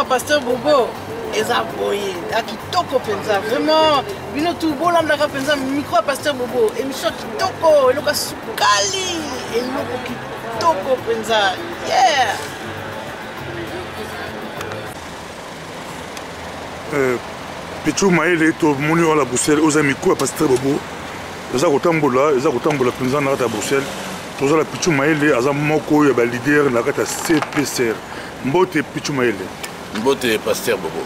ya Pasteur Bobo eza boye akitoko penza vraiment bino tu bolandaka penza micro ya Pasteur Bobo émission kitoko eloko sukali eloko kitoko penza yeah. Pichu Maele to moni wala Bruxelles aux amis quoi Pasteur Bobo eza kotambola penza na kata Bruxelles toza la Pichu Maele aza moko ya ba leader na kata CPCR mbote Pichu Maele mbote Pasteur Bobo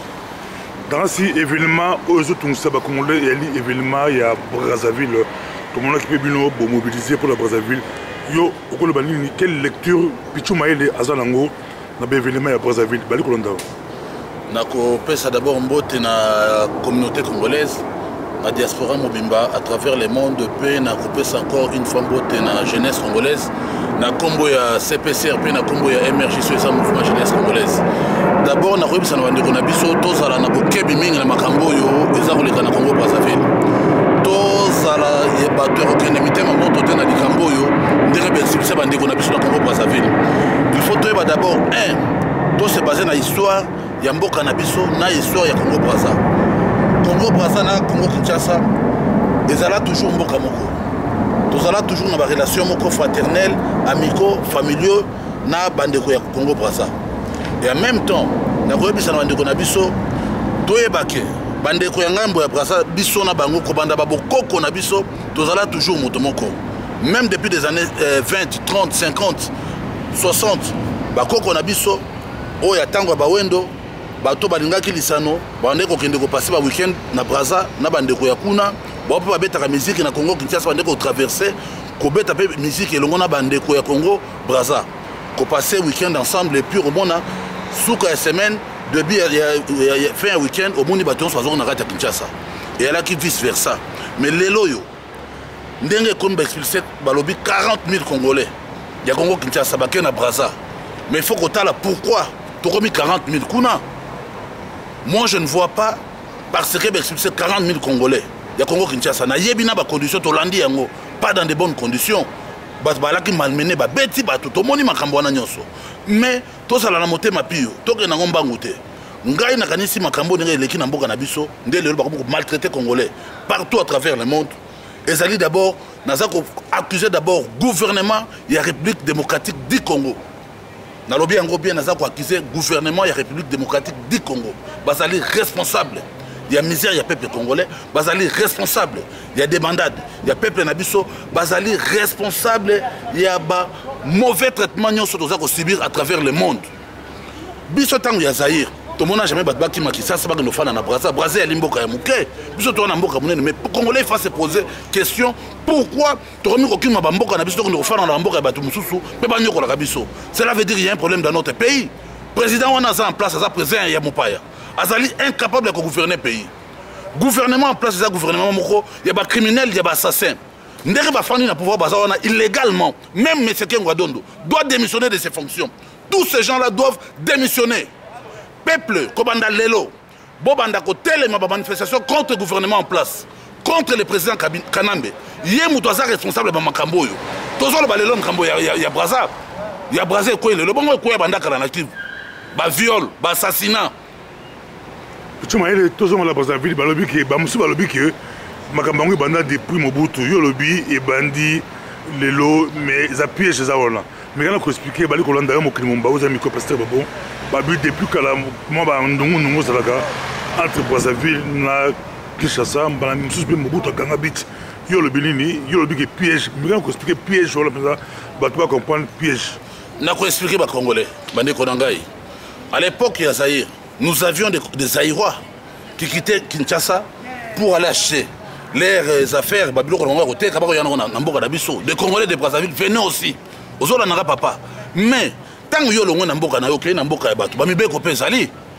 dans si événement aux autres nous savons congolais et li événement ya Brazzaville tout le monde qui peut bien mobiliser pour la Brazzaville yo okolo bani quelle lecture Pichu Maele aza nango na ba événement ya Brazzaville bali kolonda nako pesa d'abord mbote na communauté congolaise la diaspora mobimba à travers le monde de paix na kopesa encore une fois mbote na jeunesse congolaise na kombo ya CPCRP na kombo ya MRJ sur sa mouvement jeunesse congolaise d'abord na koyebisa na bandeko na biso tozala na bokebi mingi na makambo oyo eza koleka na Congo Brazzaville tozala ye bato ya kokende mitema moto te na likambo oyo ndenge besibisa bandeko na biso na Congo Brazzaville il faut toyeba d'abord to se baser na histoire ya mboka na biso na histoire ya Congo Brazza Congo Brazza na Congo Kinshasa ezala toujours mboka moko tozala toujours na ba relation moko fraternelle amicaux familiaux na bandeko ya Congo Brazza et en même temps na koyebisa na bandeko na biso toyebake bandeko ya ngambo ya Brazza biso na bango kobanda babokoko na biso tozala toujours moto moko même depuis des années 20 30 50 60 bakoko na biso oyo ya tango ba wendo bato balingaki lisano bandeko kende ko passer ba weekend na Brazza na bandeko ya kuna ba pe babetaka musique na Congo Kinshasa bandeko traverser ko beta pe musique elongo na bandeko ya Congo Brazza ko passer weekend ensemble et puis au mona souka ya semaine depuis fin weekend au moni bato so na kata Kinshasa et elle a qui vice versa mais lelo yo ndenge comme expulsé balobi 40 000 Congolais ya Congo Kinshasa ba na Brazza mais il faut qu'on tala pourquoi tu as mis 40 000 kuna. Moi je ne vois pas parce que c'est 40 000 Congolais. Il y a Congo Kinshasa. Il y a des conditions pas dans de bonnes conditions. Balaki malmené ba beti ba tout moni makambo na nyonso. Mais to sala na motema pio, to ke na ngomba ngute. Ngai na kanisi makambo ndenge leki na mboka na biso, ndele ba ko maltraiter Congolais partout à travers le monde. Ezali d'abord nazako accuser d'abord gouvernement et la République démocratique du Congo. Na lobi yango bien nazako accuser gouvernement et la République démocratique du Congo. Bazali responsable. Il y a misère, il y a peuple congolais, Bazali responsable. Il y a des bandades, il y a peuple nabiso, Bazali responsable. Il y a mauvais traitement qu'on subir à travers le monde. Biso tango ya Zaïre, tout le monde n'a jamais battu qui makisa, c'est pas que nos fans en Brazza, Brazza est limboka ya mouké. Biso to na mboka munene, mais pour Congolais il faut se poser question pourquoi tu remis aucune mboka na biso que nos fans en mboka batu mususu, pe ba nyoko la biso. Cela veut dire qu'il y a un problème dans notre pays. Président on a ça en place, ça président ya mopaya. Azali incapable de gouverner le pays. Gouvernement en place, c'est un gouvernement il y a des criminels, il y a des assassins. Ndere ba fani na pouvoir bazana illégalement. Même M. Kenwadondo doit démissionner de ses fonctions. Tous ces gens-là doivent démissionner. Peuple, Kobanda Lelo, Bobanda Kotel ma manifestation contre le gouvernement en place, contre le président Kanambe. Yé Moutouaza responsable de Makambo. Tozo le balelon Kambo, il y a Brazza. Il y a Brazza quoi le bon quoi banda Karanaktiv. Ba viol, ba assassinat. Tu m'as dit que la Brazzaville, balobi que bamusu balobi que makambango banda depuis Mobutu, yo lobi et bandi lelo mais ça piège ça voilà. Mais quand on expliquer bali kolanda mo kilimomba aux amis ko Pasteur Bobo, babu depuis kala mo ba ndungu salaka entre Brazzaville na Kinshasa, bana musu be Mobutu kanga bit. Yo lobi nini, yo lobi que piège. Mais quand on expliquer piège voilà ça, ba tu vas comprendre piège. Na ko expliquer ba Congolais, bande konangai. À l'époque il y a Zaïre. Nous avions des Zaïrois qui quittaient Kinshasa pour aller acheter leurs affaires. Des Congolais de Brazzaville venaient aussi. Papa. Mais tant que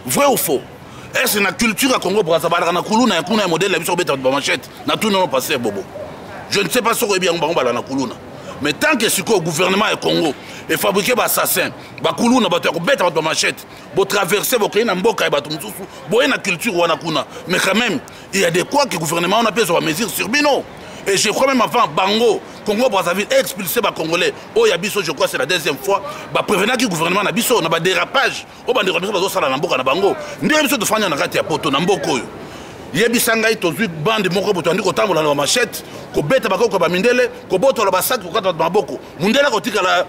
vrai ou faux? Est-ce que la culture à Congo Brazzaville a un modèle de machette? Je ne sais pas si bien mais tant que le gouvernement est Congo et fabriquer des assassins, des koulouna, des machettes, pour traverser, pour créer une mboka, pour une culture, mais quand même, il y a des quoi que le gouvernement a pris sur la mesure sur Bino. Et je crois même avant, Bango, Congo Brazzaville expulsé les Congolais. Oh Yabiso, je crois c'est la deuxième fois. Bah prévenir que le gouvernement Nabiso, on a dérapage. Oh bah des représentants ça na mboka na bango. Ndé biso de fanya na kati ya poto na mboko yo. Yebisanga itozu bande moko boto andi kotambola na machette, ko beta bakoko ba mindele, ko boto la basaki ko kata maboko. Mundela ko tika la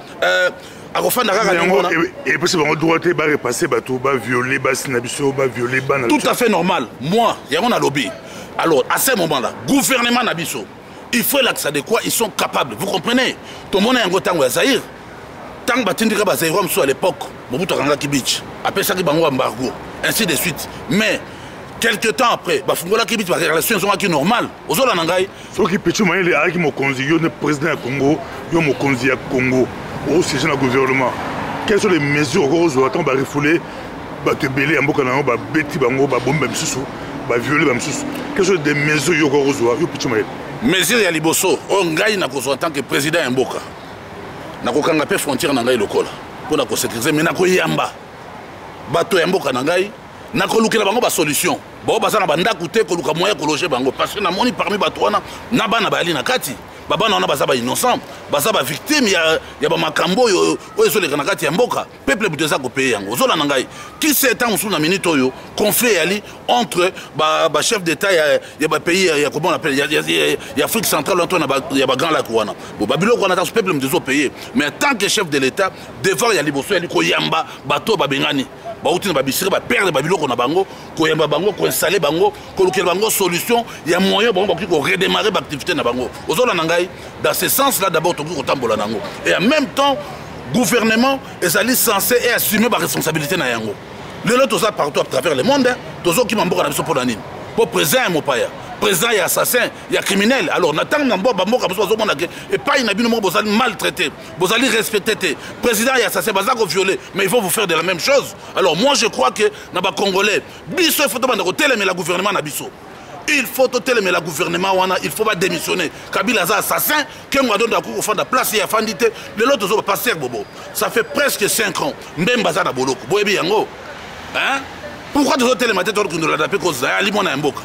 et puis c'est vraiment droit de repasser bateau, violer, sinabiso, violer, tout à fait normal. Moi, il y a un lobby. Alors, à ce moment-là, gouvernement Nabiso, il faut l'accès de quoi ils sont capables. Vous comprenez? Tout le monde est un gotango à Zahir. Tant que Batindika Bazaïro à l'époque, Mobutu Ranga Kibich, après ça, il y a un embargo, ainsi de suite. Mais, quelques temps après, Bafungola Kibich, les relations sont normales. Aux autres, Nangaï. Ce qui peut être le président du Congo, le président du Congo. Au siège du gouvernement, quelles sont les mesures qu'on va refouler, te béler en boucan, bêti, bombe, violer, quelles sont les mesures qu'on va mesures ya liboso, on gagne en tant que président en Mboka. Na ko kanga pe frontière na ngai lokola. Pour na ko sécuriser mais na ko yamba. Bato ya Mboka na ngai, na ko lukela bango ba solution. Ba baza na banda kuté ko luka moya ko loger bango parce que na moni parmi bato wana na bana ba ali na kati. Baba na baza ba innocent, baza ba victime ya ba makambo yo oyo le kanakati ya mboka. Peuple buteza ko payer yango. Zola na ngai. Qui s'est en sous na minute oyo conflit ali entre ba chef d'état ya ba pays ya comment on appelle ya Afrique centrale entre na ya ba grand lac wana. Bo babilo ko na ta peuple mtezo payer. Mais en tant que chef de l'état, devant ya liboso ya ko yamba bato ba bengani. Ba uti na ba bisiri ba perdre babilo ko na bango, ko yamba bango, ko installer bango, ko lukela bango solution, ya moyen bango ba ko redémarrer ba activité na bango. Zola na ngai. Dans ce sens-là, d'abord, et en même temps, le gouvernement est censé assumer ma responsabilité. Les autres sont partout à travers le monde. Tous ceux qui m'ont dit pour l'année. Pour président, il y a président, il y a assassin, il y a criminel. Alors, on attend et pas une abus, vous allez maltraiter, vous allez respecter. Président, il y a assassin, vous allez violer, mais il faut vous faire de la même chose. Alors, moi, je crois que dans les Congolais, il faut que le gouvernement Nabiso. Il faut télémer le gouvernement, il faut pas démissionner. Kabila est assassin, qui m'a donné la place, il y a fandité. Les autres sont passés, Bobo. Ça fait presque 5 ans. Même Bazana Boloko. Boyebi Yango. Hein? Pourquoi tu as télémé que nous l'avons appelé cause de Limona Mboka?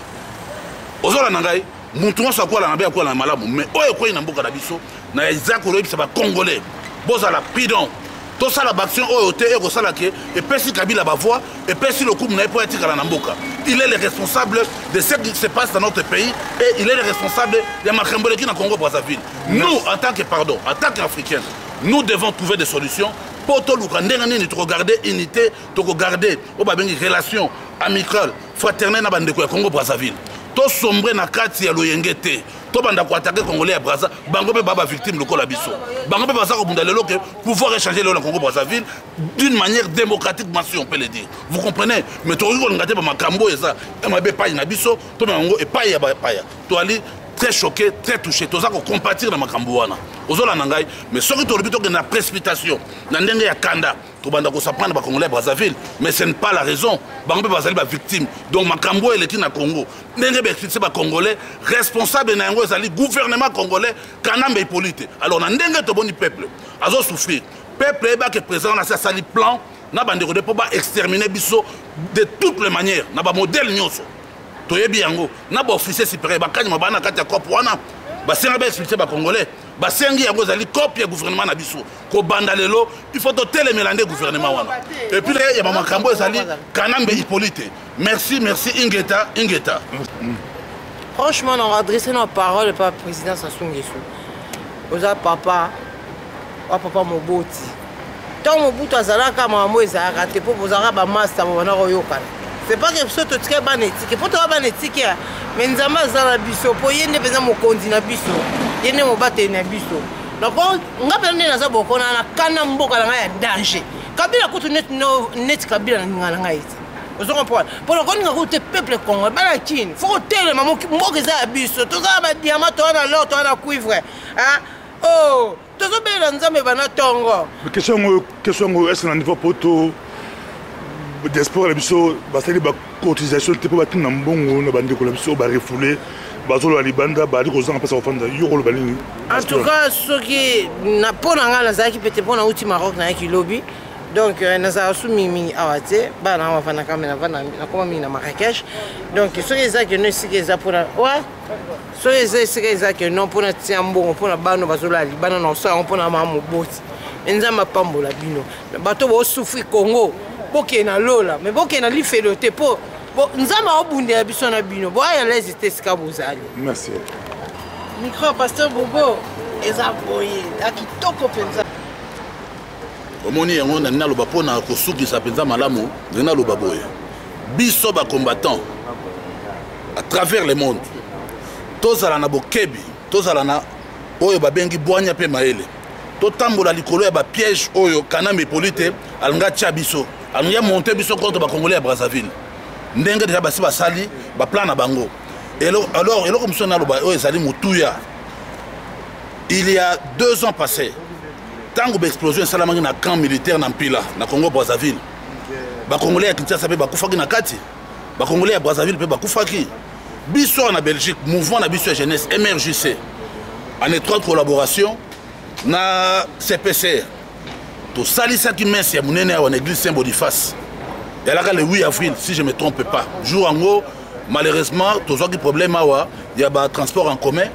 Ozola Nangai, Moutouan soit quoi la Nabé à quoi la Malamou. Mais Oye quoi n'a Mboka d'Abisso, n'a Isaac Oloïb, c'est pas Congolais. Boza la pidon. Tout ça, la action et puis si Kabila va voir, et puis si le coup n'a pas été à la Mboka. Il est le responsable de ce qui se passe dans notre pays et il est le responsable de Makambole qui est dans Congo Brazzaville. Nous, en tant qu'Africains, nous devons trouver des solutions pour tout regarder l'unité, pour regarder les relations amicales, fraternelles dans le Congo Brazzaville. Tout sombre dans kati ya loyengete. Tout banda ko attaquer Congolais à Brazza, bango pe baba victime le kola biso. Bango pe basa ko bundalelo que pouvoir échanger le Congo Brazzaville d'une manière démocratique, si on peut le dire. Vous comprenez? Mais to ko ngate ba makambo eza, mabe pa na biso, to bango e pa ya ba pa ya. To ali très choqué, très touché. Tout ça qu'on compatir dans makambo wana. Ozola nangai, mais ce qui to lebito que na précipitation, na ndenge ya kanda. Tout le monde s'apprend à Congolais Brazzaville, mais ce n'est pas la raison. Bango Brazzaville est victime. Donc Makambo est le Congo. N'engé c'est pas Congolais, responsable de gouvernement congolais, Kanambe Hippolyte. Alors on a n'engé to boni peuple. Azo souffrir. Peuple est que présent dans sa sali plan, n'a pas de pour exterminer biso de toutes les manières. N'a pas modèle nyoso. Toyebi yango, n'a pas officier supérieur, ba kanya mabana kati ya kopwana. Ba senga ba expliquer ba Congolais. Basengi yango zali copie gouvernement na biso ko bandalelo il faut toteler melande gouvernement wana et puis il y a makambo zali Kanambe Hippolyte. Merci Ingeta. Franchement on va adresser nos paroles par président Sassou Nguesso oza papa Moboti tant Mobutu azalaka mamo ezalaka te po bozala ba master bana koyokana c'est pas que biso totika banétique po to banétique mais nzamba azala biso po yende peza mokondi na biso yene mobate na biso donc ngapela nde naza bokona na kana mboka na ngai ya danger Kabila kutu net Kabila na ngai iti ozo comprendre pour le konga ko te peuple congolais bana kin faut tele mamo mboka za biso toza ba diamant to na l'or to na cuivre hein oh tozo bela nzambe bana tongo question est-ce na niveau poto d'espoir la biso basali ba cotisation te po batina mbongo na bandeko la biso ba refouler bazolo alibanda ba diko zanga pesa ofanda yoro balini en tout cas ce qui na pona ngala zaki peut-être pona uti Maroc na ki lobby Donc nazala su mingi awa te bana awa vana kamena vana nakoma mingi na Marrakech. Donc soki ezaki no esika eza mpona wa soki eza esika ezaki no mpona tia mbongo mpona bano bazolali bana na osala mpona mama moboti nzambe apambola bino bato bosufri Congo boke na lola mais boke na lifelo te po nzambe aobundela biso na bino boya lezi te esika bozali. Merci. Micro Pasteur Bobo eza boye akitoko penza. Omoni yango na naloba pona kosukisa penza malamu naloba boye biso ba combattant à travers le monde tozala na bokebi tozala na oyo babengi bwanya pe maele totambola likolo ya ba piège oyo kanambe polite alanga tia biso alanga monter biso contre ba congolais à Brazzaville ndenge déjà basi basali ba plan na bango alors eloko muso naloba oyo ezali mutuya il y a 2 ans passés tango l'explosion salamaki na camp militaire na Mpila na Congo Brazzaville ba congolais ya Kinshasa pe bakufaki na kati ba congolais ya Brazzaville pe bakufaki biso na Belgique mouvement na biso ya jeunesse MRJC en étroite collaboration na CPCR to salisaki messe ya munene ya l'église Saint-Boniface yalaka le 8 avril si je me trompe pas jour en gros malheureusement tozwaki problème awa ya ba transport en commun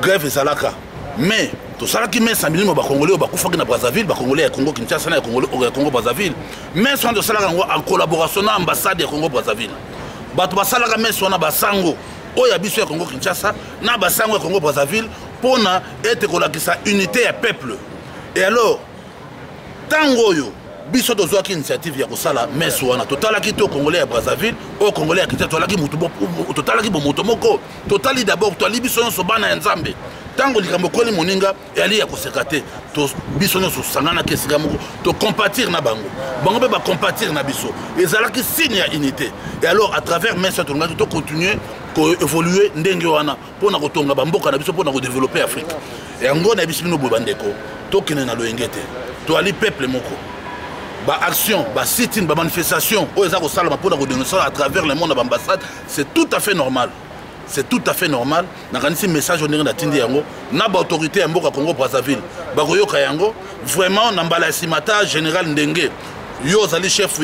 grève ezalaka mais tout ça qui met 100 millions de Congolais au na Brazzaville, les Congolais à Congo Kinshasa et Congo Brazzaville. Mais sont de ça en collaboration avec l'ambassade de Congo Brazzaville. Bato basala mais sont na basango o ya biso ya Congo Kinshasa na basango ya Congo Brazzaville pour na être kolakisa unité ya peuple. Et alors tango yo biso tozwa ki initiative ya kosala mais wana totala ki to Congolais à Brazzaville au Congolais à Kinshasa totala ki mutu totala ki moto moko totali d'abord totali biso so bana nzambe. Tango likambo koli moninga yali ya kosekate to biso nyo sangana ke sika moko to compatir na bango bango ba compatir na biso ezala ki signe ya unité et alors à travers messe to ngaki to continuer ko évoluer ndenge wana pona ko tonga bamboka na biso pona ko développer Afrique et ngo na biso bino bobandeko to kene na loyengete to ali peuple moko ba action ba sit-in ba manifestation o ezako sala pona ko dénoncer à travers le monde ambassade c'est tout à fait normal. C'est tout à fait normal. Dans un message on est na tindi yango na ba autorité ya mboka Congo Brazzaville. Ba koyoka yango vraiment na mbala simata général Ndenge. Yo zali chef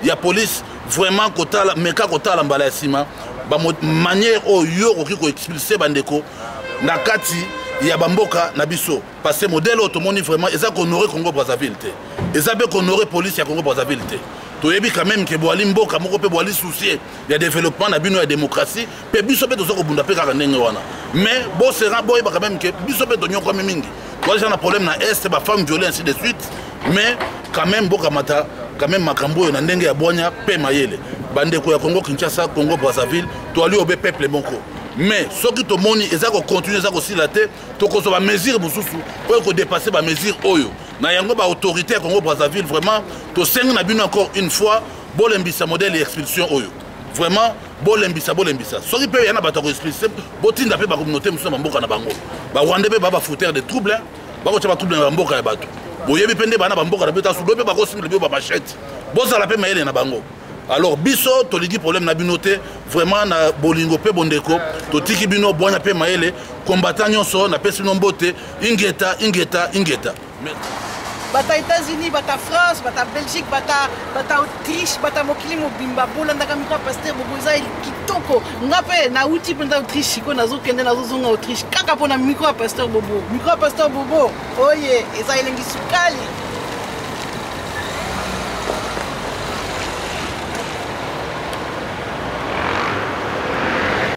ya police vraiment kotala meka kotala mbala sima ba manière o yo ko expulser bandeko na kati ya bamboka na biso parce que modèle automoni vraiment eza ko honorer Congo Brazzaville te. Eza be ko honorer police ya Congo Brazzaville te. Toyebi quand même que boali mboka moko pe boali soucier ya développement na bino ya démocratie pe biso pe tozo ko bunda pe kaka ndenge wana mais bo sera boy ba quand même que biso pe donyo kwa mingi kwa j'ai un problème na est ba femme violée ainsi de suite mais quand même boka mata quand même makambo na ndenge ya bonya pe mayele bande ko ya Congo Kinshasa Congo Brazzaville to ali obe peuple moko mais ce qui to moni ezako continuer ezako silater to ko so ba mesure bususu pour ko dépasser ba mesure oyo na yango ba autorité à Congo Brazzaville vraiment to sengi na bino encore une fois bolembisa modèle expulsion oyo vraiment bolembisa soki pe yana bato ko expulser botinda pe ba communauté muso mboka na bango ba Rwanda pe ba fouteur de troubles ba ko tshaba trouble na mboka ya bato boyebi pende bana ba mboka na beta su dope ba ko simple ba machette bozala pe mayele na bango. Alors biso to ligi problème na binoté vraiment na bolingo pe bondeko to tiki bino bonya pe maele combattant nyonso na pesi no mbote ingeta bata États-Unis bata France bata Belgique bata Autriche bata mokili mobimba bolandaka Micro Pasteur Bobo eza kitoko ngape na uti penda Autriche ko nazokende nazozonga Autriche kaka pona Micro Pasteur Bobo oye eza elengi sukali